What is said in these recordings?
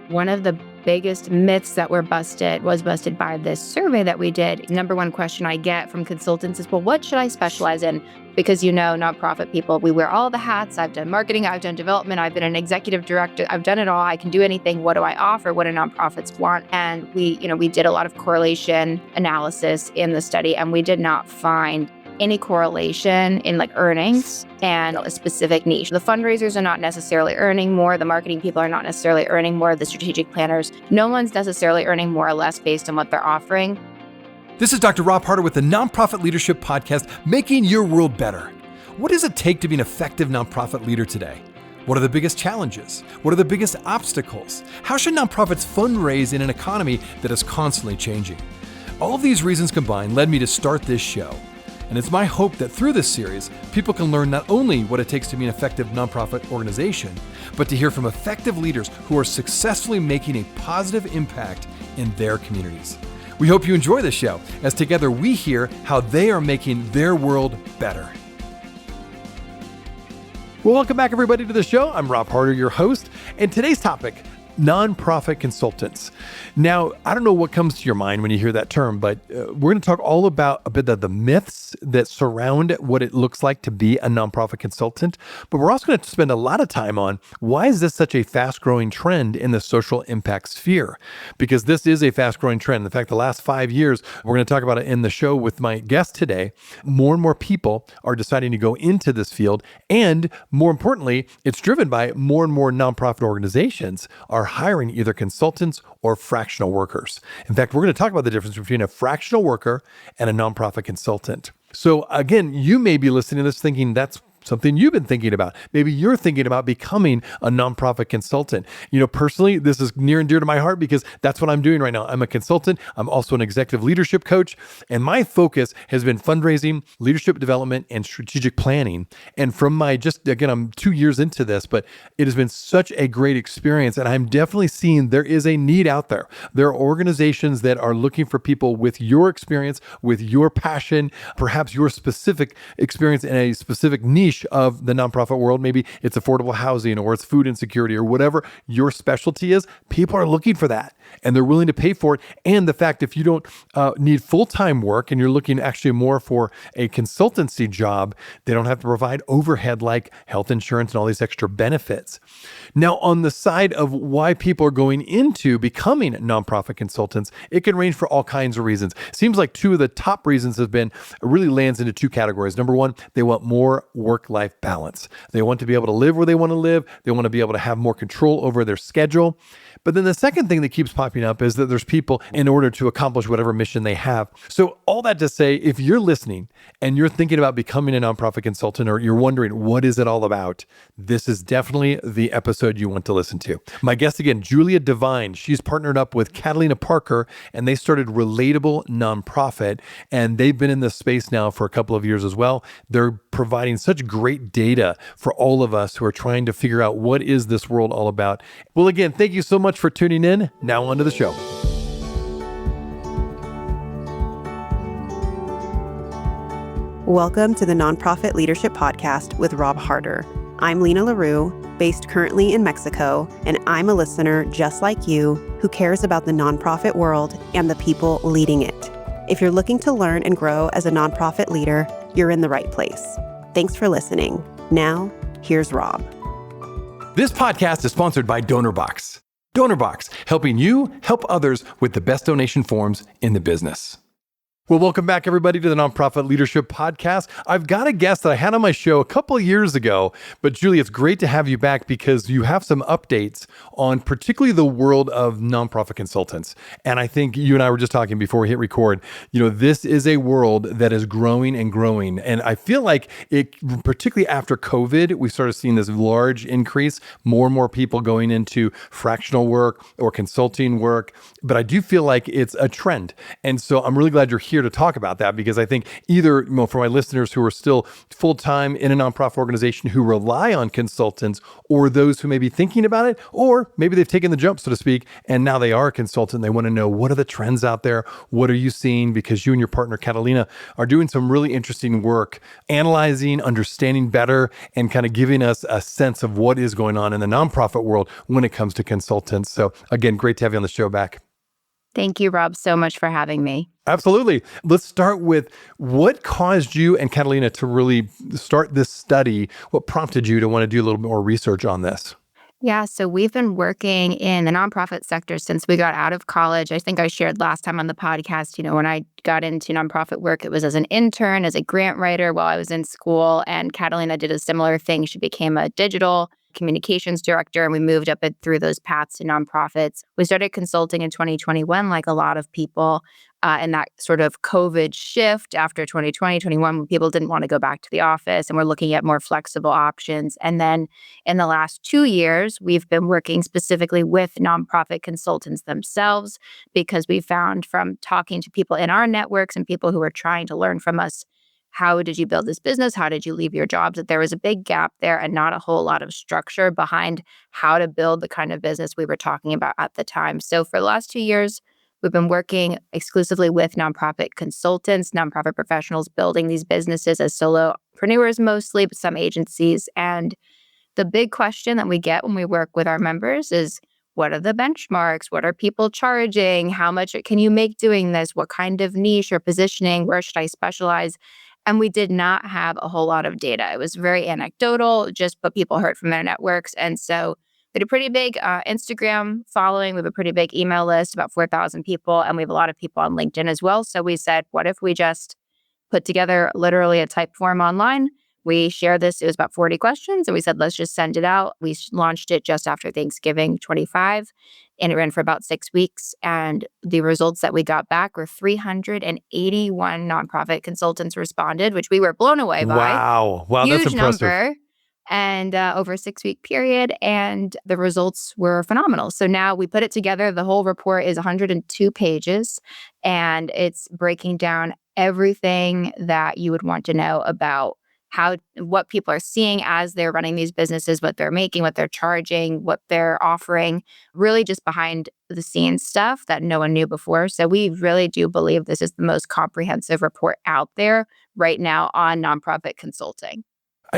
One of the biggest myths that was busted by this survey that we did. Number one question I get from consultants is, well, what should I specialize in? Because, nonprofit people, we wear all the hats. I've done marketing, I've done development, I've been an executive director, I've done it all. I can do anything. What do I offer? What do nonprofits want? And we did a lot of correlation analysis in the study, and we did not find any correlation in earnings and a specific niche. The fundraisers are not necessarily earning more. The marketing people are not necessarily earning more. The strategic planners, no one's necessarily earning more or less based on what they're offering. This is Dr. Rob Harter with the Nonprofit Leadership Podcast, making your world better. What does it take to be an effective nonprofit leader today? What are the biggest challenges? What are the biggest obstacles? How should nonprofits fundraise in an economy that is constantly changing? All of these reasons combined led me to start this show. And it's my hope that through this series, people can learn not only what it takes to be an effective nonprofit organization, but to hear from effective leaders who are successfully making a positive impact in their communities. We hope you enjoy the show, as together we hear how they are making their world better. Well, welcome back everybody to the show. I'm Rob Harter, your host, and today's topic, nonprofit consultants. Now, I don't know what comes to your mind when you hear that term, but we're going to talk all about a bit of the myths that surround what it looks like to be a nonprofit consultant. But we're also going to spend a lot of time on why is this such a fast-growing trend in the social impact sphere? Because this is a fast-growing trend. In fact, the last 5 years, we're going to talk about it in the show with my guest today. More and more people are deciding to go into this field. And more importantly, it's driven by more and more nonprofit organizations are hiring either consultants or fractional workers. In fact, we're going to talk about the difference between a fractional worker and a nonprofit consultant. So again, you may be listening to this thinking that's something you've been thinking about. Maybe you're thinking about becoming a nonprofit consultant. Personally, this is near and dear to my heart because that's what I'm doing right now. I'm a consultant. I'm also an executive leadership coach. And my focus has been fundraising, leadership development, and strategic planning. And from I'm 2 years into this, but it has been such a great experience. And I'm definitely seeing there is a need out there. There are organizations that are looking for people with your experience, with your passion, perhaps your specific experience in a specific niche of the nonprofit world. Maybe it's affordable housing or it's food insecurity or whatever your specialty is. People are looking for that and they're willing to pay for it. And the fact if you don't need full-time work and you're looking actually more for a consultancy job, they don't have to provide overhead like health insurance and all these extra benefits. Now, on the side of why people are going into becoming nonprofit consultants, it can range for all kinds of reasons. Seems like two of the top reasons have been, really lands into two categories. Number one, they want more work-life balance. They want to be able to live where they want to live. They want to be able to have more control over their schedule. But then the second thing that keeps popping up is that there's people in order to accomplish whatever mission they have. So all that to say, if you're listening and you're thinking about becoming a nonprofit consultant or you're wondering what is it all about, this is definitely the episode you want to listen to. My guest again, Julia Devine. She's partnered up with Catalina Parker and they started Relatable Nonprofit, and they've been in this space now for a couple of years as well. They're providing such great data for all of us who are trying to figure out what is this world all about. Well, again, thank you so much for tuning in. Now on to the show. Welcome to the Nonprofit Leadership Podcast with Rob Harter. I'm Lena LaRue, based currently in Mexico, and I'm a listener just like you who cares about the nonprofit world and the people leading it. If you're looking to learn and grow as a nonprofit leader, you're in the right place. Thanks for listening. Now, here's Rob. This podcast is sponsored by DonorBox. DonorBox, helping you help others with the best donation forms in the business. Well, welcome back, everybody, to the Nonprofit Leadership Podcast. I've got a guest that I had on my show a couple of years ago, but Julie, it's great to have you back because you have some updates on particularly the world of nonprofit consultants. And I think you and I were just talking before we hit record, this is a world that is growing and growing. And I feel like it, particularly after COVID, we started seeing this large increase, more and more people going into fractional work or consulting work. But I do feel like it's a trend. And so I'm really glad you're here here to talk about that because I think either for my listeners who are still full-time in a nonprofit organization who rely on consultants, or those who may be thinking about it, or maybe they've taken the jump, so to speak, and now they are a consultant. They want to know, what are the trends out there? What are you seeing? Because you and your partner, Catalina, are doing some really interesting work, analyzing, understanding better, and kind of giving us a sense of what is going on in the nonprofit world when it comes to consultants. So again, great to have you on the show back. Thank you, Rob, so much for having me. Absolutely. Let's start with what caused you and Catalina to really start this study. What prompted you to want to do a little bit more research on this? Yeah, so we've been working in the nonprofit sector since we got out of college. I think I shared last time on the podcast, when I got into nonprofit work, it was as an intern, as a grant writer while I was in school. And Catalina did a similar thing. She became a digital communications director, and we moved up through those paths to nonprofits. We started consulting in 2021, like a lot of people, and that sort of COVID shift after 2020, 21, when people didn't want to go back to the office and we're looking at more flexible options. And then in the last 2 years, we've been working specifically with nonprofit consultants themselves because we found from talking to people in our networks and people who were trying to learn from us, how did you build this business? How did you leave your jobs? That there was a big gap there and not a whole lot of structure behind how to build the kind of business we were talking about at the time. So for the last 2 years, we've been working exclusively with nonprofit consultants, nonprofit professionals building these businesses as solopreneurs mostly, but some agencies. And the big question that we get when we work with our members is, what are the benchmarks? What are people charging? How much can you make doing this? What kind of niche or positioning? Where should I specialize? And we did not have a whole lot of data. It was very anecdotal, just what people heard from their networks. And so we had a pretty big Instagram following. We have a pretty big email list, about 4,000 people, and we have a lot of people on LinkedIn as well. So we said, what if we just put together literally a type form online? We shared this. It was about 40 questions, and we said, let's just send it out. We launched it just after Thanksgiving 25, and it ran for about 6 weeks. And the results that we got back were 381 nonprofit consultants responded, which we were blown away by. Wow, Huge that's impressive. Number. And over a 6-week period, and the results were phenomenal. So now we put it together. The whole report is 102 pages, and it's breaking down everything that you would want to know about what people are seeing as they're running these businesses, what they're making, what they're charging, what they're offering, really just behind the scenes stuff that no one knew before. So we really do believe this is the most comprehensive report out there right now on nonprofit consulting.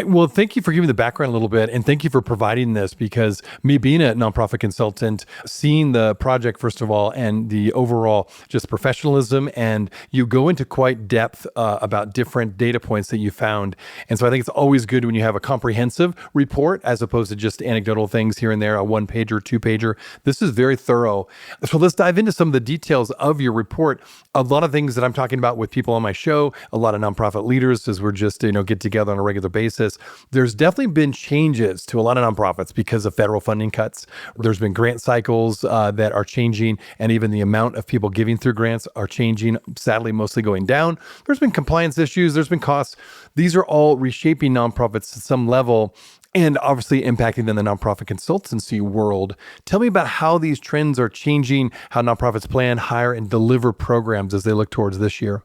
Well, thank you for giving the background a little bit, and thank you for providing this, because me being a nonprofit consultant, seeing the project, first of all, and the overall just professionalism, and you go into quite depth about different data points that you found. And so I think it's always good when you have a comprehensive report as opposed to just anecdotal things here and there, a 1-pager, 2-pager. This is very thorough. So let's dive into some of the details of your report. A lot of things that I'm talking about with people on my show, a lot of nonprofit leaders, as we're just, get together on a regular basis. There's definitely been changes to a lot of nonprofits because of federal funding cuts. There's been grant cycles that are changing, and even the amount of people giving through grants are changing, sadly, mostly going down. There's been compliance issues. There's been costs. These are all reshaping nonprofits to some level, and obviously impacting then the nonprofit consultancy world. Tell me about how these trends are changing, how nonprofits plan, hire, and deliver programs as they look towards this year.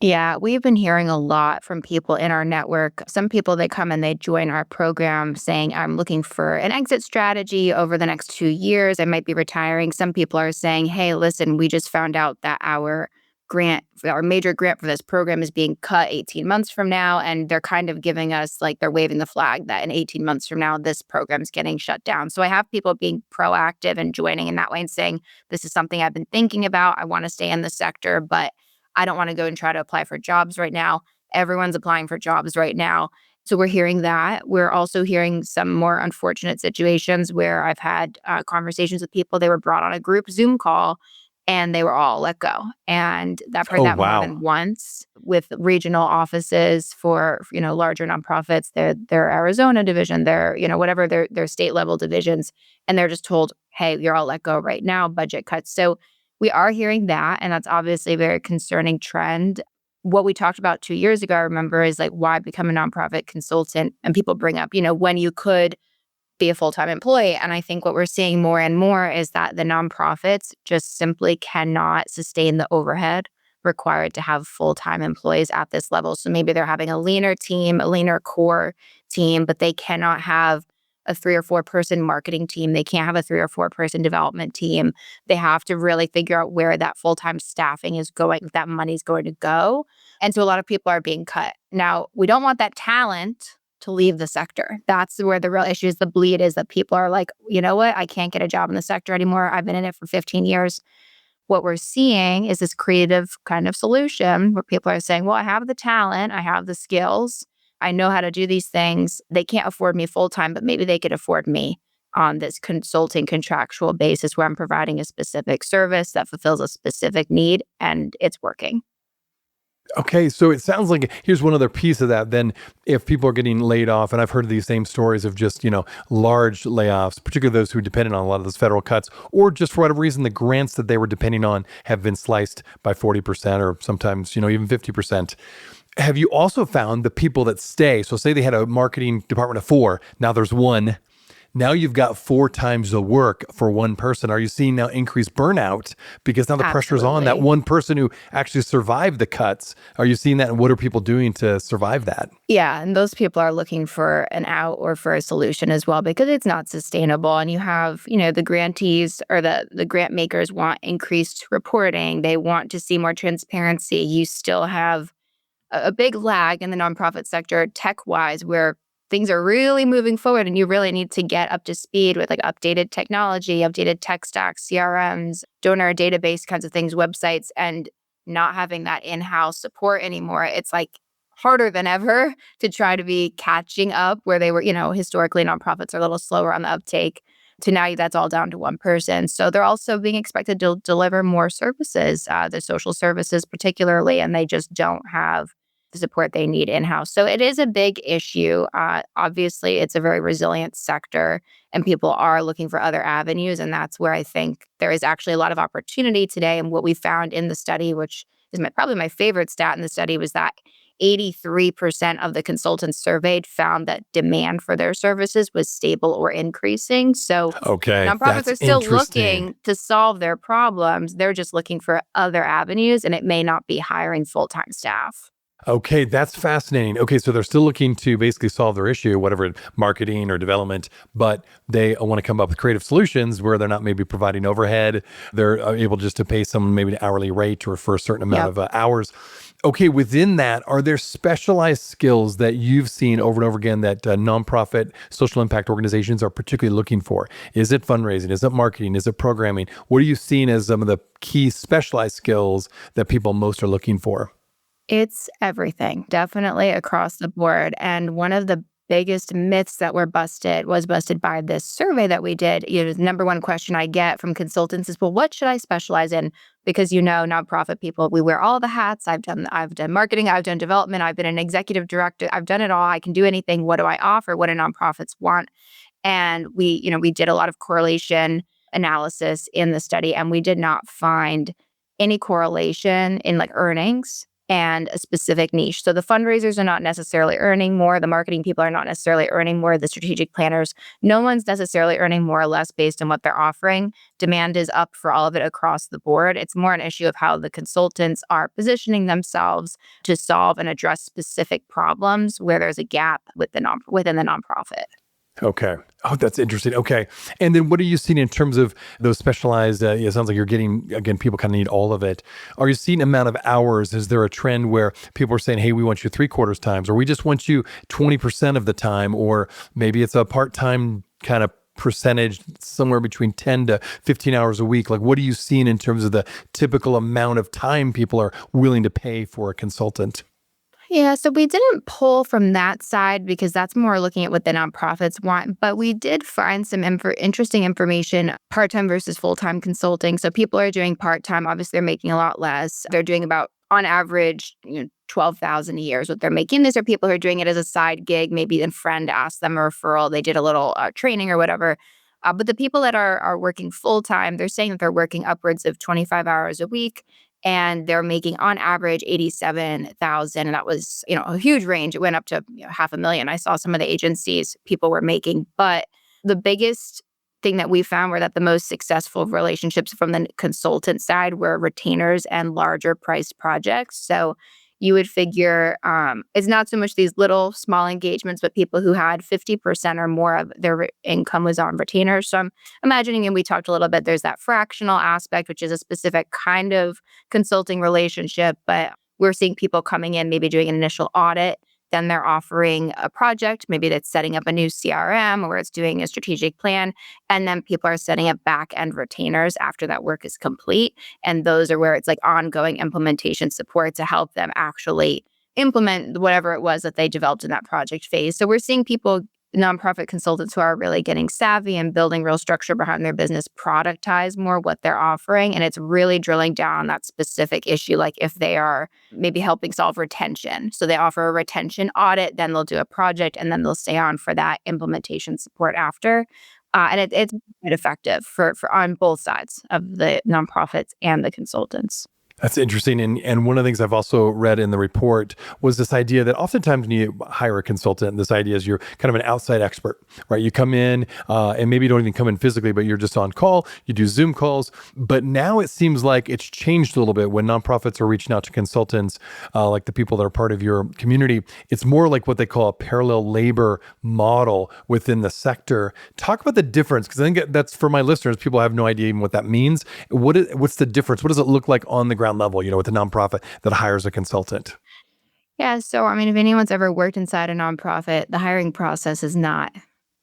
Yeah, we've been hearing a lot from people in our network. Some people, they come and they join our program saying, I'm looking for an exit strategy over the next 2 years. I might be retiring. Some people are saying, hey, listen, we just found out that our major grant for this program is being cut 18 months from now. And they're kind of giving us, like, they're waving the flag that in 18 months from now, this program's getting shut down. So I have people being proactive and joining in that way and saying, this is something I've been thinking about. I want to stay in the sector, but I don't want to go and try to apply for jobs right now. Everyone's applying for jobs right now. So we're hearing that. We're also hearing some more unfortunate situations where I've had conversations with people. They were brought on a group Zoom call and they were all let go. And I've heard that more than once with regional offices for, larger nonprofits, their Arizona division, their, whatever their state level divisions. And they're just told, hey, you're all let go right now, budget cuts. So we are hearing that, and that's obviously a very concerning trend. What we talked about 2 years ago, I remember, is like, why become a nonprofit consultant? And people bring up, when you could be a full-time employee. And I think what we're seeing more and more is that the nonprofits just simply cannot sustain the overhead required to have full-time employees at this level. So maybe they're having a leaner team, a leaner core team, but they cannot have a 3 or 4 person marketing team. They can't have a 3 or 4 person development team. They have to really figure out where that full-time staffing is going, that money's going to go. And so a lot of people are being cut. Now, we don't want that talent to leave the sector. That's where the real issue is. The bleed is that people are like, you know what? I can't get a job in the sector anymore. I've been in it for 15 years. What we're seeing is this creative kind of solution where people are saying, well, I have the talent, I have the skills, I know how to do these things. They can't afford me full time, but maybe they could afford me on this consulting contractual basis where I'm providing a specific service that fulfills a specific need and it's working. Okay, so it sounds like here's one other piece of that. Then, if people are getting laid off, and I've heard these same stories of just, large layoffs, particularly those who depended on a lot of those federal cuts, or just for whatever reason, the grants that they were depending on have been sliced by 40% or sometimes, even 50%. Have you also found the people that stay? So say they had a marketing department of 4, now there's 1. Now you've got 4 times the work for one person. Are you seeing now increased burnout because now the pressure's on that one person who actually survived the cuts? Are you seeing that? And what are people doing to survive that? Yeah, and those people are looking for an out or for a solution as well because it's not sustainable. And you have, the grantees or the grant makers want increased reporting. They want to see more transparency. You still have a big lag in the nonprofit sector tech-wise where things are really moving forward and you really need to get up to speed with like updated technology, updated tech stacks, CRMs, donor database kinds of things, websites, and not having that in-house support anymore. It's like harder than ever to try to be catching up where they were, historically nonprofits are a little slower on the uptake to now that's all down to one person. So they're also being expected to deliver more services, the social services particularly, and they just don't have the support they need in-house. So it is a big issue. Obviously, it's a very resilient sector and people are looking for other avenues. And that's where I think there is actually a lot of opportunity today. And what we found in the study, which is probably my favorite stat in the study, was that 83% of the consultants surveyed found that demand for their services was stable or increasing. So okay, nonprofits are still looking to solve their problems. They're just looking for other avenues, and it may not be hiring full-time staff. Okay, that's fascinating. Okay, so they're still looking to basically solve their issue, whatever marketing or development, but they want to come up with creative solutions where they're not maybe providing overhead. They're able just to pay someone maybe an hourly rate or for a certain amount of hours. Okay, within that, are there specialized skills that you've seen over and over again that nonprofit social impact organizations are particularly looking for? Is it fundraising? Is it marketing? Is it programming? What are you seeing as some of the key specialized skills that people most are looking for? It's everything, definitely across the board. And one of the biggest myths that was busted by this survey that we did. The number one question I get from consultants is, well, what should I specialize in? Because, nonprofit people, we wear all the hats. I've done marketing, I've done development, I've been an executive director, I've done it all. I can do anything. What do I offer? What do nonprofits want? And we did a lot of correlation analysis in the study, and we did not find any correlation in like earnings and a specific niche. So the fundraisers are not necessarily earning more. The marketing people are not necessarily earning more. The strategic planners, no one's necessarily earning more or less based on what they're offering. Demand is up for all of it across the board. It's more an issue of how the consultants are positioning themselves to solve and address specific problems where there's a gap within the nonprofit. Okay. Oh, that's interesting. Okay. And then what are you seeing in terms of those specialized, it sounds like you're getting, again, people kind of need all of it. Are you seeing amount of hours? Is there a trend where people are saying, hey, we want you 3/4 times, or we just want you 20% of the time, or maybe it's a part-time kind of percentage somewhere between 10 to 15 hours a week? Like, what are you seeing in terms of the typical amount of time people are willing to pay for a consultant? Yeah, so we didn't pull from that side because that's more looking at what the nonprofits want. But we did find some interesting information, part-time versus full-time consulting. So people are doing part-time. Obviously, they're making a lot less. They're doing about, on average, $12,000 a year is what they're making. These are people who are doing it as a side gig. Maybe a friend asked them a referral. They did a little training or whatever. But the people that are working full-time, they're saying that they're working upwards of 25 hours a week. And they're making on average 87,000. And that was, a huge range. It went up to $500,000. I saw some of the agencies people were making. But the biggest thing that we found were that the most successful relationships from the consultant side were retainers and larger priced projects. So you would figure it's not so much these little small engagements, but people who had 50% or more of their income was on retainers. So I'm imagining, and we talked a little bit, there's that fractional aspect, which is a specific kind of consulting relationship, but we're seeing people coming in, maybe doing an initial audit. Then they're offering a project, maybe that's setting up a new CRM or it's doing a strategic plan. And then people are setting up back-end retainers after that work is complete. And those are where it's like ongoing implementation support to help them actually implement whatever it was that they developed in that project phase. So we're seeing people, nonprofit consultants who are really getting savvy and building real structure behind their business, productize more what they're offering. And it's really drilling down on that specific issue, like if they are maybe helping solve retention. So they offer a retention audit, then they'll do a project, and then they'll stay on for that implementation support after. It's quite effective for on both sides of the nonprofits and the consultants. That's interesting. And one of the things I've also read in the report was this idea that oftentimes when you hire a consultant, this idea is you're kind of an outside expert, right? You come in and maybe you don't even come in physically, but you're just on call. You do Zoom calls. But now it seems like it's changed a little bit when nonprofits are reaching out to consultants, like the people that are part of your community. It's more like what they call a parallel labor model within the sector. Talk about the difference, because I think that's, for my listeners, people have no idea even what that means. What's the difference? What does it look like on the ground level, with a nonprofit that hires a consultant? Yeah. So, I mean, if anyone's ever worked inside a nonprofit, the hiring process is not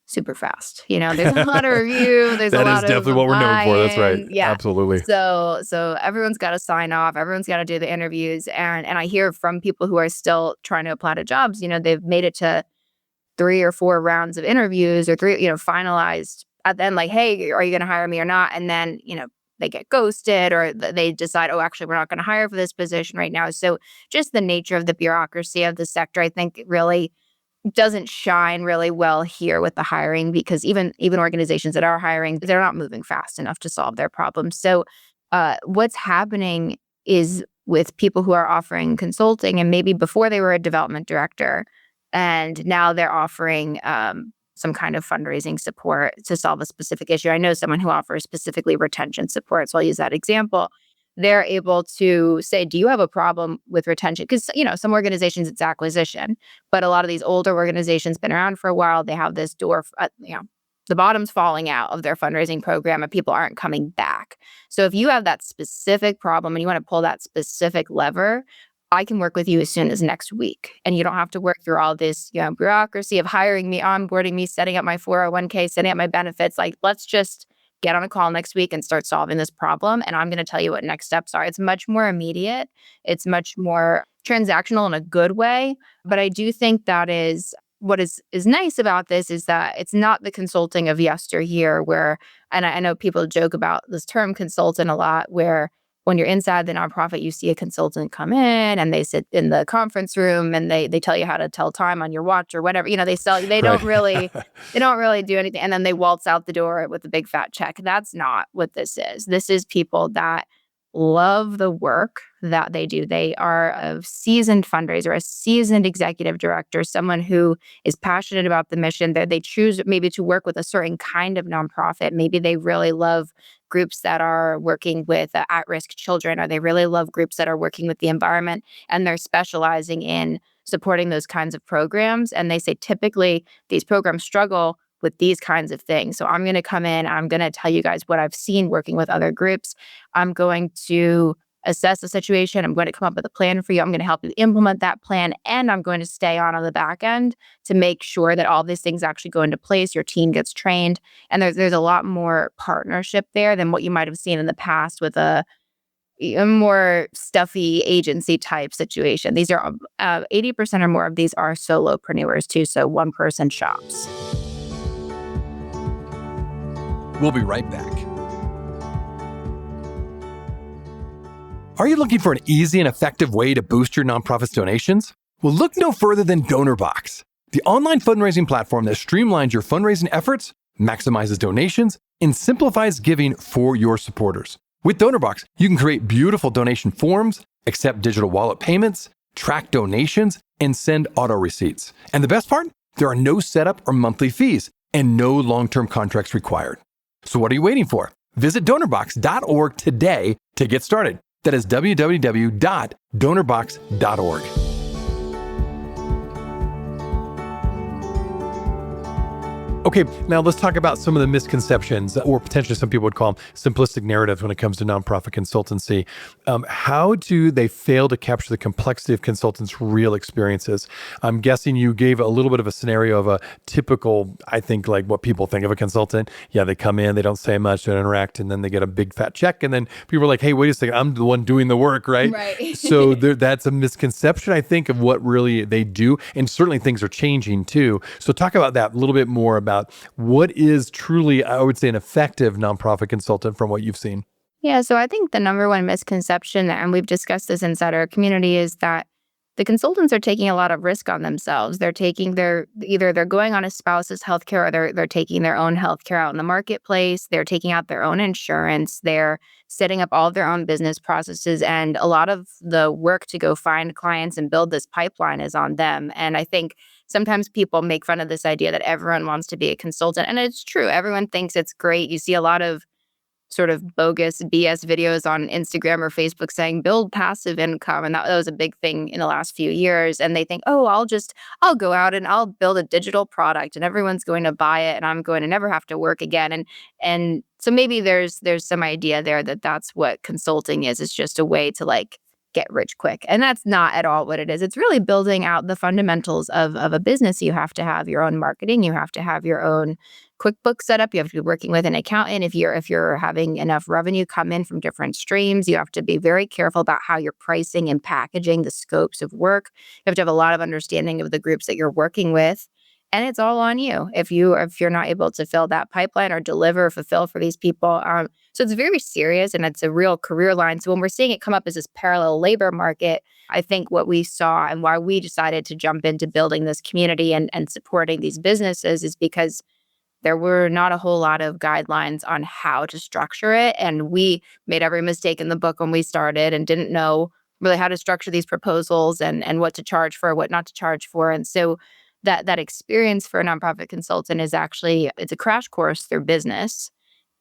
super fast. There's a lot of review. There's a lot of That is definitely what we're known for. That's right. Yeah. Absolutely. So everyone's got to sign off. Everyone's got to do the interviews. And I hear from people who are still trying to apply to jobs, they've made it to 3 or 4 rounds of interviews or 3, finalized at the end, like, hey, are you going to hire me or not? And then, they get ghosted or they decide, oh, actually, we're not going to hire for this position right now. So just the nature of the bureaucracy of the sector, I think, really doesn't shine really well here with the hiring, because even organizations that are hiring, they're not moving fast enough to solve their problems. So what's happening is with people who are offering consulting, and maybe before they were a development director, and now they're offering some kind of fundraising support to solve a specific issue. I know someone who offers specifically retention support, so I'll use that example. They're able to say, do you have a problem with retention? Because, some organizations, it's acquisition, but a lot of these older organizations been around for a while. They have this door, the bottom's falling out of their fundraising program and people aren't coming back. So if you have that specific problem and you want to pull that specific lever, I can work with you as soon as next week. And you don't have to work through all this bureaucracy of hiring me, onboarding me, setting up my 401k, setting up my benefits. Like, let's just get on a call next week and start solving this problem. And I'm going to tell you what next steps are. It's much more immediate. It's much more transactional in a good way. But I do think that is what is nice about this is that it's not the consulting of yesteryear where, and I know people joke about this term consultant a lot, where when you're inside the nonprofit, you see a consultant come in and they sit in the conference room and they tell you how to tell time on your watch or whatever. They don't really do anything. And then they waltz out the door with a big fat check. That's not what this is. This is people that love the work that they do. They are a seasoned fundraiser, a seasoned executive director, someone who is passionate about the mission. They choose maybe to work with a certain kind of nonprofit. Maybe they really love groups that are working with at-risk children, or they really love groups that are working with the environment, and they're specializing in supporting those kinds of programs. And they say typically these programs struggle with these kinds of things. So I'm going to come in, I'm going to tell you guys what I've seen working with other groups. I'm going to assess the situation. I'm going to come up with a plan for you. I'm going to help you implement that plan. And I'm going to stay on the back end to make sure that all these things actually go into place. Your team gets trained. And there's a lot more partnership there than what you might have seen in the past with a more stuffy agency type situation. These are 80% or more of these are solopreneurs too. So one person shops. We'll be right back. Are you looking for an easy and effective way to boost your nonprofit's donations? Well, look no further than DonorBox, the online fundraising platform that streamlines your fundraising efforts, maximizes donations, and simplifies giving for your supporters. With DonorBox, you can create beautiful donation forms, accept digital wallet payments, track donations, and send auto receipts. And the best part? There are no setup or monthly fees and no long-term contracts required. So what are you waiting for? Visit donorbox.org today to get started. That is www.donorbox.org. Okay, now let's talk about some of the misconceptions, or potentially some people would call them simplistic narratives when it comes to nonprofit consultancy. How do they fail to capture the complexity of consultants' real experiences? I'm guessing you gave a little bit of a scenario of a typical, I think, like what people think of a consultant. Yeah, they come in, they don't say much, they don't interact, and then they get a big fat check. And then people are like, hey, wait a second, I'm the one doing the work, right? Right. So that's a misconception, I think, of what really they do. And certainly things are changing too. So talk about that a little bit more about what is truly, I would say, an effective nonprofit consultant from what you've seen. Yeah, so I think the number one misconception, and we've discussed this inside our community, is that the consultants are taking a lot of risk on themselves. They're taking either they're going on a spouse's healthcare, or they're taking their own healthcare out in the marketplace. They're taking out their own insurance. They're setting up all of their own business processes, and a lot of the work to go find clients and build this pipeline is on them. And I think sometimes people make fun of this idea that everyone wants to be a consultant, and it's true. Everyone thinks it's great. You see a lot of sort of bogus BS videos on Instagram or Facebook saying build passive income. And that was a big thing in the last few years. And they think, oh, I'll go out and I'll build a digital product and everyone's going to buy it and I'm going to never have to work again. And so maybe there's some idea there that that's what consulting is. It's just a way to like get rich quick. And that's not at all what it is. It's really building out the fundamentals of a business. You have to have your own marketing. You have to have your own QuickBooks setup. You have to be working with an accountant. If you're having enough revenue come in from different streams, you have to be very careful about how you're pricing and packaging the scopes of work. You have to have a lot of understanding of the groups that you're working with. And it's all on you if you're not able to fill that pipeline or deliver, fulfill for these people. So it's very serious and it's a real career line. So when we're seeing it come up as this parallel labor market, I think what we saw and why we decided to jump into building this community and supporting these businesses is because there were not a whole lot of guidelines on how to structure it. And we made every mistake in the book when we started and didn't know really how to structure these proposals and what to charge for, what not to charge for. And so that experience for a nonprofit consultant is actually, it's a crash course through business.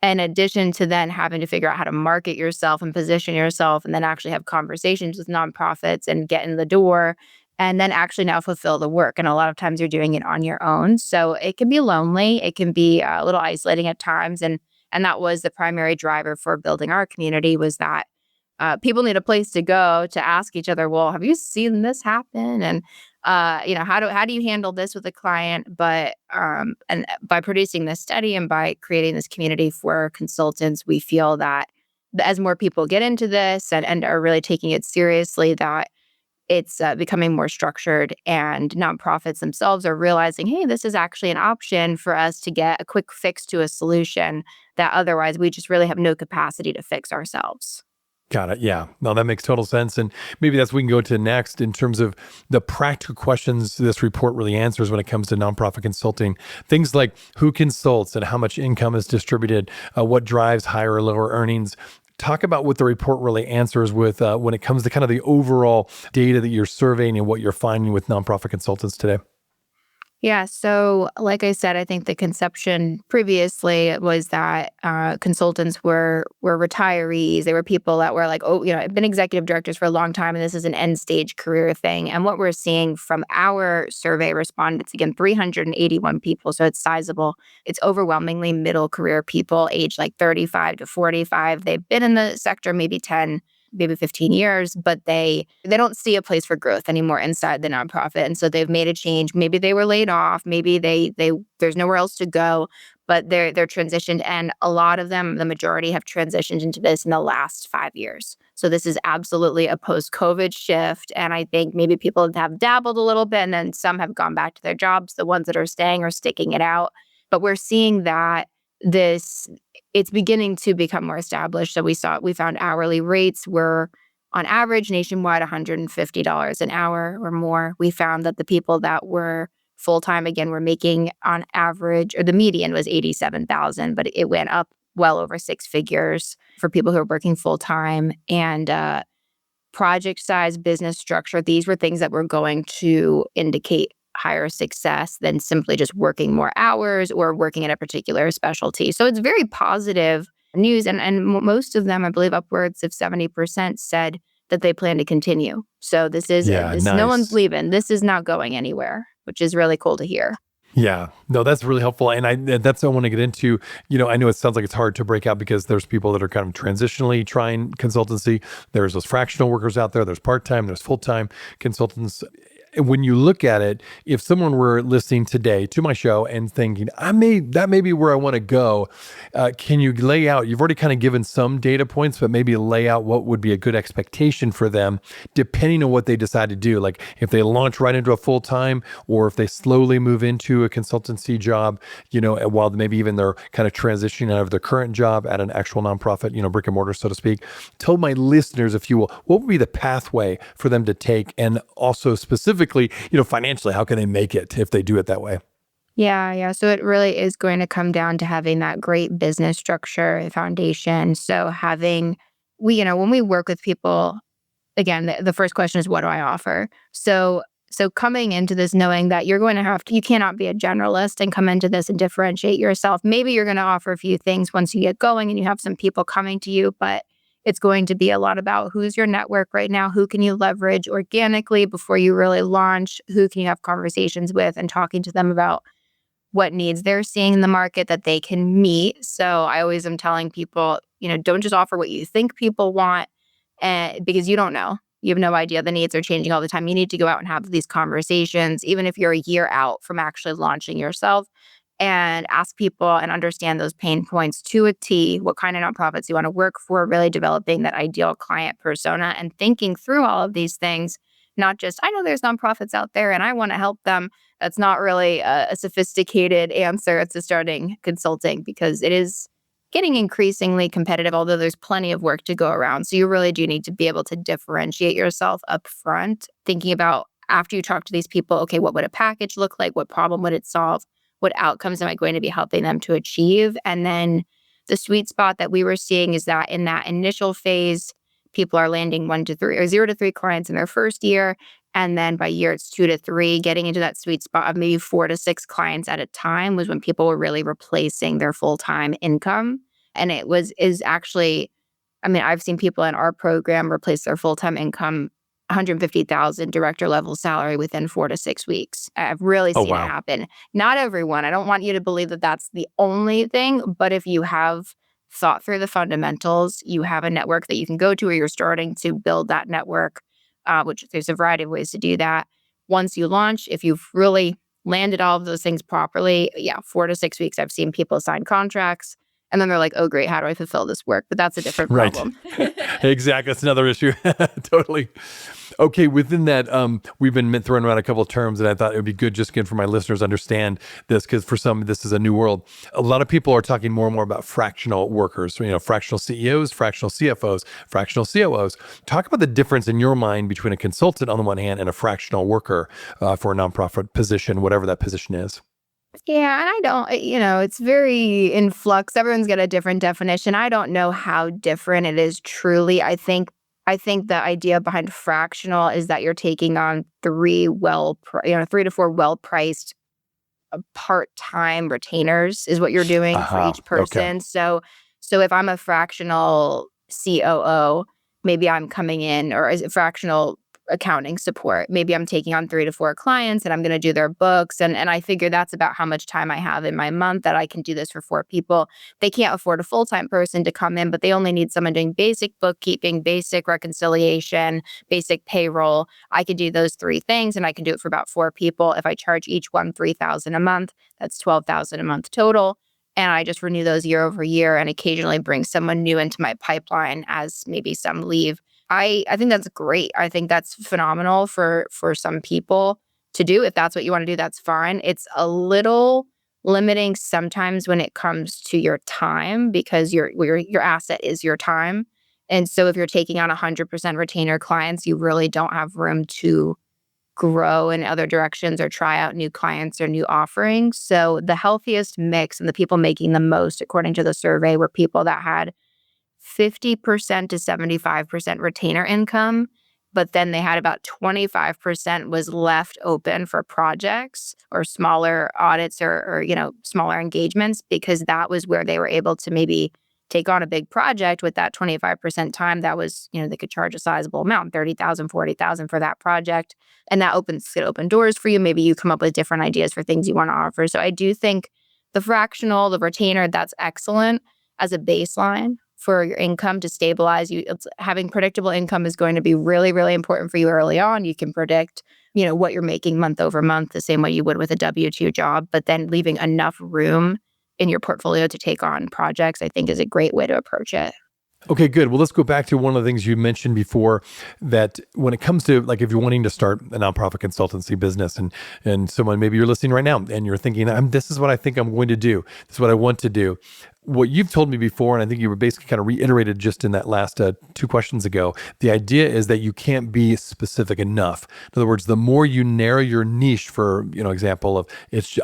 In addition to then having to figure out how to market yourself and position yourself and then actually have conversations with nonprofits and get in the door and then actually now fulfill the work. And a lot of times you're doing it on your own. So it can be lonely. It can be a little isolating at times. And that was the primary driver for building our community was that people need a place to go to ask each other, well, have you seen this happen? And how do you handle this with a client? But and by producing this study and by creating this community for consultants, we feel that as more people get into this and are really taking it seriously, that it's becoming more structured and nonprofits themselves are realizing, hey, this is actually an option for us to get a quick fix to a solution that otherwise we just really have no capacity to fix ourselves. Got it. Yeah. No, that makes total sense. And maybe that's what we can go to next in terms of the practical questions this report really answers when it comes to nonprofit consulting. Things like who consults and how much income is distributed, what drives higher or lower earnings. Talk about what the report really answers with when it comes to kind of the overall data that you're surveying and what you're finding with nonprofit consultants today. Yeah. So, like I said, I think the conception previously was that consultants were retirees. They were people that were like, oh, I've been executive directors for a long time, and this is an end stage career thing. And what we're seeing from our survey respondents, again, 381 people, so it's sizable. It's overwhelmingly middle career people, aged like 35 to 45. They've been in the sector maybe 10, maybe 15 years, but they don't see a place for growth anymore inside the nonprofit. And so they've made a change. Maybe they were laid off. Maybe they there's nowhere else to go, but they're transitioned. And a lot of them, the majority have transitioned into this in the last 5 years. So this is absolutely a post-COVID shift. And I think maybe people have dabbled a little bit and then some have gone back to their jobs. The ones that are staying are sticking it out. But we're seeing that it's beginning to become more established. So we found hourly rates were on average nationwide $150 an hour or more. We found that the people that were full-time, again, were making on average, or the median was $87,000, but it went up well over six figures for people who are working full-time. And project size, business structure, these were things that were going to indicate higher success than simply just working more hours or working in a particular specialty. So it's very positive news. And most of them, I believe upwards of 70% said that they plan to continue. So Yeah, no one's nice. leaving. This is not going anywhere, which is really cool to hear. Yeah, no, that's really helpful. And that's what I want to get into. I know it sounds like it's hard to break out because there's people that are kind of transitionally trying consultancy. There's those fractional workers out there. There's part-time, there's full-time consultants. When you look at it, if someone were listening today to my show and thinking, that may be where I want to go, can you lay out, you've already kind of given some data points, but maybe lay out what would be a good expectation for them, depending on what they decide to do. Like if they launch right into a full-time, or if they slowly move into a consultancy job, while maybe even they're kind of transitioning out of their current job at an actual nonprofit, brick and mortar, so to speak. Tell my listeners, if you will, what would be the pathway for them to take, and also specifically, financially, how can they make it if they do it that way? Yeah. So it really is going to come down to having that great business structure foundation. So when we work with people, again, the first question is, what do I offer? So coming into this knowing that you cannot be a generalist and come into this and differentiate yourself. Maybe you're going to offer a few things once you get going and you have some people coming to you, but it's going to be a lot about who's your network right now, who can you leverage organically before you really launch, who can you have conversations with, and talking to them about what needs they're seeing in the market that they can meet. So I always am telling people, don't just offer what you think people want, because you don't know. You have no idea. The needs are changing all the time. You need to go out and have these conversations, even if you're a year out from actually launching yourself, and ask people and understand those pain points to a T, what kind of nonprofits you want to work for, really developing that ideal client persona and thinking through all of these things. Not just, I know there's nonprofits out there and I want to help them. That's not really a sophisticated answer to starting consulting, because it is getting increasingly competitive, although there's plenty of work to go around. So you really do need to be able to differentiate yourself up front, thinking about after you talk to these people, okay, what would a package look like? What problem would it solve? What outcomes am I going to be helping them to achieve? And then the sweet spot that we were seeing is that in that initial phase, people are landing 1 to 3 or 0 to 3 clients in their first year. And then by year, it's 2 to 3, getting into that sweet spot of maybe 4 to 6 clients at a time was when people were really replacing their full-time income. And is actually, I've seen people in our program replace their full-time income, 150,000 director level salary within 4 to 6 weeks. I've really Oh, seen it wow. happen. Not everyone. I don't want you to believe that that's the only thing, but if you have thought through the fundamentals, you have a network that you can go to, or you're starting to build that network, which there's a variety of ways to do that. Once you launch, if you've really landed all of those things properly, 4 to 6 weeks, I've seen people sign contracts. And then they're like, oh, great, how do I fulfill this work? But that's a different Right. problem. Exactly. That's another issue. Totally. Okay. Within that, we've been throwing around a couple of terms, and I thought it would be good just again for my listeners to understand this, because for some, this is a new world. A lot of people are talking more and more about fractional workers, fractional CEOs, fractional CFOs, fractional COOs. Talk about the difference in your mind between a consultant on the one hand and a fractional worker for a nonprofit position, whatever that position is. Yeah, and I don't, it's very in flux. Everyone's got a different definition. I don't know how different it is truly. I think the idea behind fractional is that you're taking on 3 to 4 well-priced part-time retainers is what you're doing for each Okay. person. So if I'm a fractional COO, maybe I'm coming in, or is it fractional accounting support? Maybe I'm taking on 3 to 4 clients and I'm going to do their books. And I figure that's about how much time I have in my month that I can do this for 4 people. They can't afford a full-time person to come in, but they only need someone doing basic bookkeeping, basic reconciliation, basic payroll. I can do those 3 things, and I can do it for about 4 people. If I charge each one $3,000 a month, that's $12,000 a month total. And I just renew those year over year and occasionally bring someone new into my pipeline as maybe some leave. I think that's great. I think that's phenomenal for some people to do. If that's what you want to do, that's fine. It's a little limiting sometimes when it comes to your time, because your asset is your time. And so if you're taking on 100% retainer clients, you really don't have room to grow in other directions or try out new clients or new offerings. So the healthiest mix and the people making the most, according to the survey, were people that had 50% to 75% retainer income but then they had about 25% was left open for projects or smaller audits or smaller engagements, because that was where they were able to maybe take on a big project with that 25% time. That was, they could charge a sizable amount, 30,000, 40,000 for that project. And that could open doors for you. Maybe you come up with different ideas for things you want to offer. So I do think the fractional, the retainer, that's excellent as a baseline for your income to stabilize you. Having predictable income is going to be really, really important for you early on. You can predict, what you're making month over month the same way you would with a W-2 job, but then leaving enough room in your portfolio to take on projects, I think, is a great way to approach it. Okay, good. Well, let's go back to one of the things you mentioned before, that when it comes to, like, if you're wanting to start a nonprofit consultancy business and someone, maybe you're listening right now and you're thinking, this is what I think I'm going to do. This is what I want to do. What you've told me before, and I think you were basically kind of reiterated just in that last 2 questions ago, the idea is that you can't be specific enough. In other words, the more you narrow your niche, for example of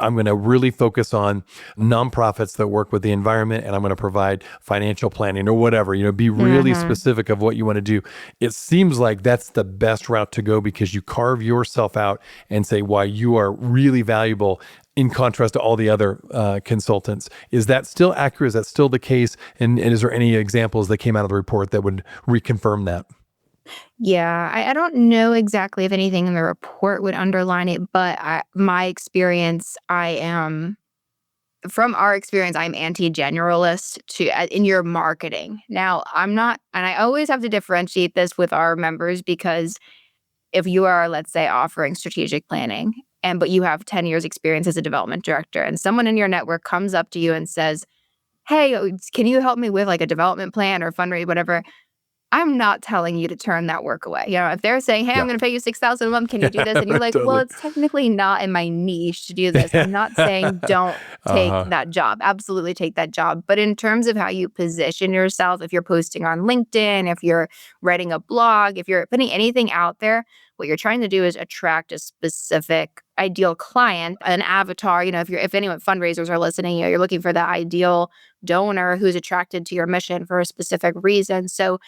I'm going to really focus on nonprofits that work with the environment, and I'm going to provide financial planning or whatever. Be really specific of what you want to do. It seems like that's the best route to go, because you carve yourself out and say why you are really valuable, in contrast to all the other consultants. Is that still accurate? Is that still the case? And is there any examples that came out of the report that would reconfirm that? Yeah, I don't know exactly if anything in the report would underline it, but my experience, from our experience, I'm anti-generalist in your marketing. Now, I'm not, and I always have to differentiate this with our members, because if you are, let's say, offering strategic planning, but you have 10 years experience as a development director, and someone in your network comes up to you and says, hey, can you help me with like a development plan or fundraise, whatever? I'm not telling you to turn that work away. If they're saying, hey, I'm going to pay you $6,000 a month, can you do this? And you're like, Totally. well, it's technically not in my niche to do this. I'm not saying don't take that job. Absolutely take that job. But in terms of how you position yourself, if you're posting on LinkedIn, if you're writing a blog, if you're putting anything out there, what you're trying to do is attract a specific ideal client, an avatar. If anyone fundraisers are listening, you're looking for the ideal donor who's attracted to your mission for a specific reason. So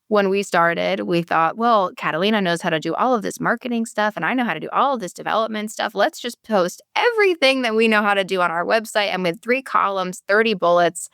when we started, we thought, well, Catalina knows how to do all of this marketing stuff, and I know how to do all of this development stuff. Let's just post everything that we know how to do on our website, and with 3 columns, 30 bullets.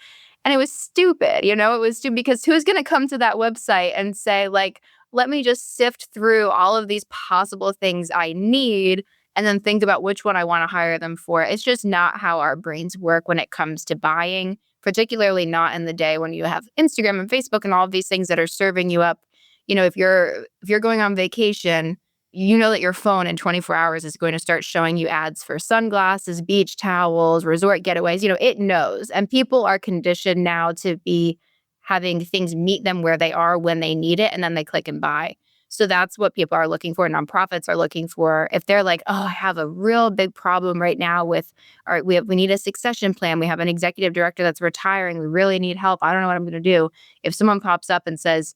And it was stupid, it was stupid, because who's going to come to that website and say, like, let me just sift through all of these possible things I need and then think about which one I want to hire them for. It's just not how our brains work when it comes to buying, particularly not in the day when you have Instagram and Facebook and all of these things that are serving you up. If you're going on vacation, that your phone in 24 hours is going to start showing you ads for sunglasses, beach towels, resort getaways. It knows. And people are conditioned now to be having things meet them where they are when they need it, and then they click and buy. So that's what people are looking for. Nonprofits are looking for. If they're like, oh, I have a real big problem right now with, all right, we need a succession plan. We have an executive director that's retiring. We really need help. I don't know what I'm going to do. If someone pops up and says,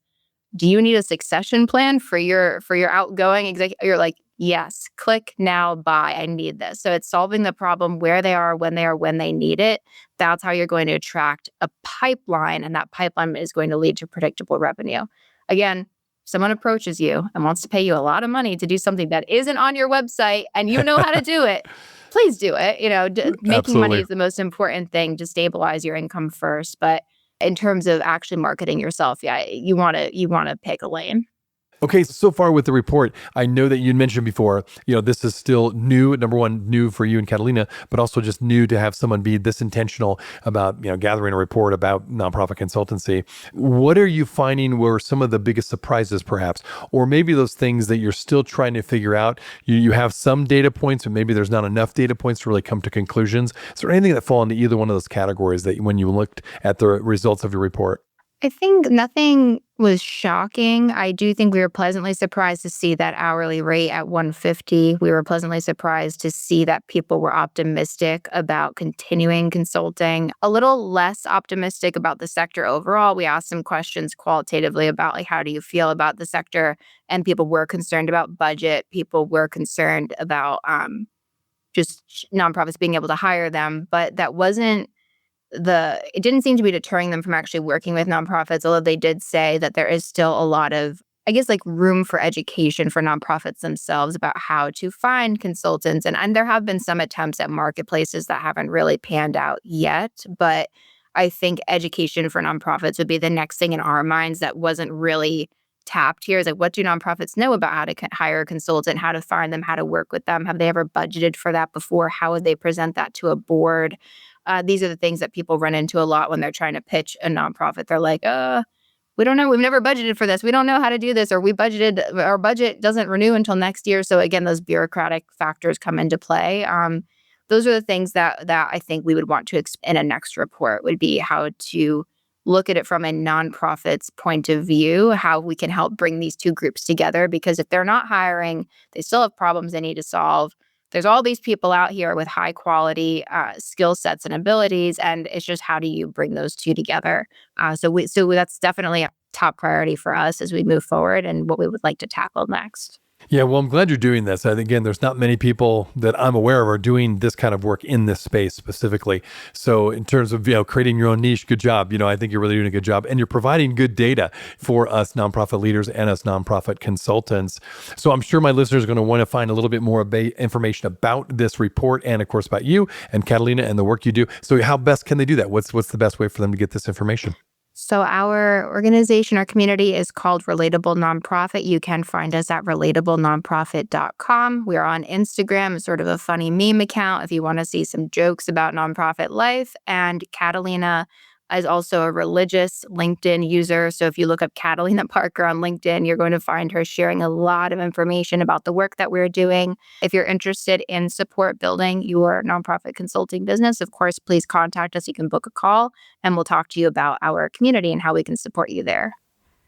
do you need a succession plan for your outgoing executive? You're like, yes, click now, buy. I need this. So it's solving the problem where they are, when they need it. That's how you're going to attract a pipeline, and that pipeline is going to lead to predictable revenue. Again, someone approaches you and wants to pay you a lot of money to do something that isn't on your website and you know how to do it, please do it. Making Absolutely. money is the most important thing to stabilize your income first. But in terms of actually marketing yourself, you want to pick a lane. Okay, so far with the report, I know that you mentioned before, this is still new, number one, new for you and Catalina, but also just new to have someone be this intentional about, gathering a report about nonprofit consultancy. What are you finding were some of the biggest surprises, perhaps, or maybe those things that you're still trying to figure out? You have some data points, and maybe there's not enough data points to really come to conclusions. Is there anything that fall into either one of those categories that when you looked at the results of your report? I think nothing was shocking. I do think we were pleasantly surprised to see that hourly rate at $150. We were pleasantly surprised to see that people were optimistic about continuing consulting, a little less optimistic about the sector overall. We asked some questions qualitatively about, like, how do you feel about the sector? And people were concerned about budget. People were concerned about just nonprofits being able to hire them. But that wasn't it didn't seem to be deterring them from actually working with nonprofits, although they did say that there is still a lot of I guess, like room for education for nonprofits themselves about how to find consultants. And there have been some attempts at marketplaces that haven't really panned out yet. But I think education for nonprofits would be the next thing in our minds that wasn't really tapped here. Is like, what do nonprofits know about how to hire a consultant, how to find them, how to work with them? Have they ever budgeted for that before? How would they present that to a board? These are the things that people run into a lot when they're trying to pitch a nonprofit. They're like, we don't know. We've never budgeted for this. We don't know how to do this, or our budget doesn't renew until next year. So again, those bureaucratic factors come into play. Those are the things that I think we would want to in a next report would be how to look at it from a nonprofit's point of view, how we can help bring these two groups together. Because if they're not hiring, they still have problems they need to solve. There's all these people out here with high quality skill sets and abilities, and it's just how do you bring those two together? So that's definitely a top priority for us as we move forward and what we would like to tackle next. Yeah, well, I'm glad you're doing this. Again, there's not many people that I'm aware of are doing this kind of work in this space specifically. So in terms of, creating your own niche, good job. I think you're really doing a good job, and you're providing good data for us nonprofit leaders and us nonprofit consultants. So I'm sure my listeners are going to want to find a little bit more information about this report and of course about you and Catalina and the work you do. So how best can they do that? What's the best way for them to get this information? So our organization, our community is called Relatable Nonprofit. You can find us at relatabenonprofit.com. We're on Instagram, sort of a funny meme account if you want to see some jokes about nonprofit life. And Catalina is also a religious LinkedIn user. So if you look up Catalina Parker on LinkedIn, you're going to find her sharing a lot of information about the work that we're doing. If you're interested in support building your nonprofit consulting business, of course, please contact us. You can book a call and we'll talk to you about our community and how we can support you there.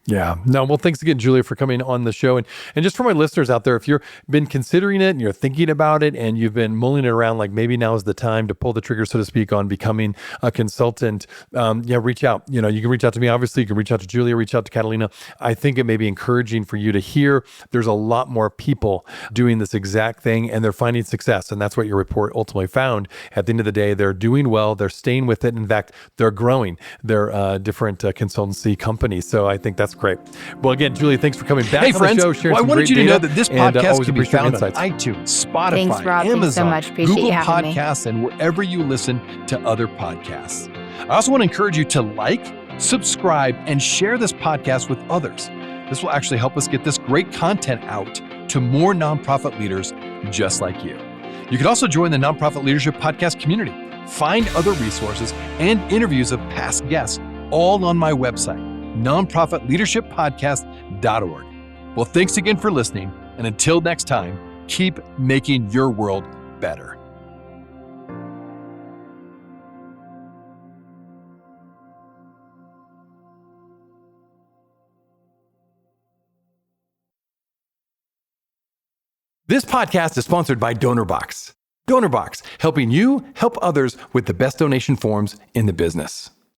Yeah. No, well, thanks again, Julia, for coming on the show. And just for my listeners out there, if you've been considering it and you're thinking about it and you've been mulling it around, like maybe now is the time to pull the trigger, so to speak, on becoming a consultant, reach out. You can reach out to me, obviously. You can reach out to Julia, reach out to Catalina. I think it may be encouraging for you to hear there's a lot more people doing this exact thing and they're finding success. And that's what your report ultimately found. At the end of the day, they're doing well. They're staying with it. In fact, they're growing their different consultancy companies. So I think that's great. Well, again, Julia, thanks for coming back Hey, on friends, the show, sharing I some wanted great you to data, know that this and, podcast always can be appreciate your found on insights. iTunes, Spotify, Thanks, Rob. Thanks so Amazon, much. Appreciate Google you having me. Podcasts, and wherever you listen to other podcasts. I also want to encourage you to like, subscribe, and share this podcast with others. This will actually help us get this great content out to more nonprofit leaders just like you. You can also join the Nonprofit Leadership Podcast community. Find other resources and interviews of past guests all on my website, nonprofitleadershippodcast.org. Well, thanks again for listening, and until next time, keep making your world better. This podcast is sponsored by DonorBox. DonorBox, helping you help others with the best donation forms in the business.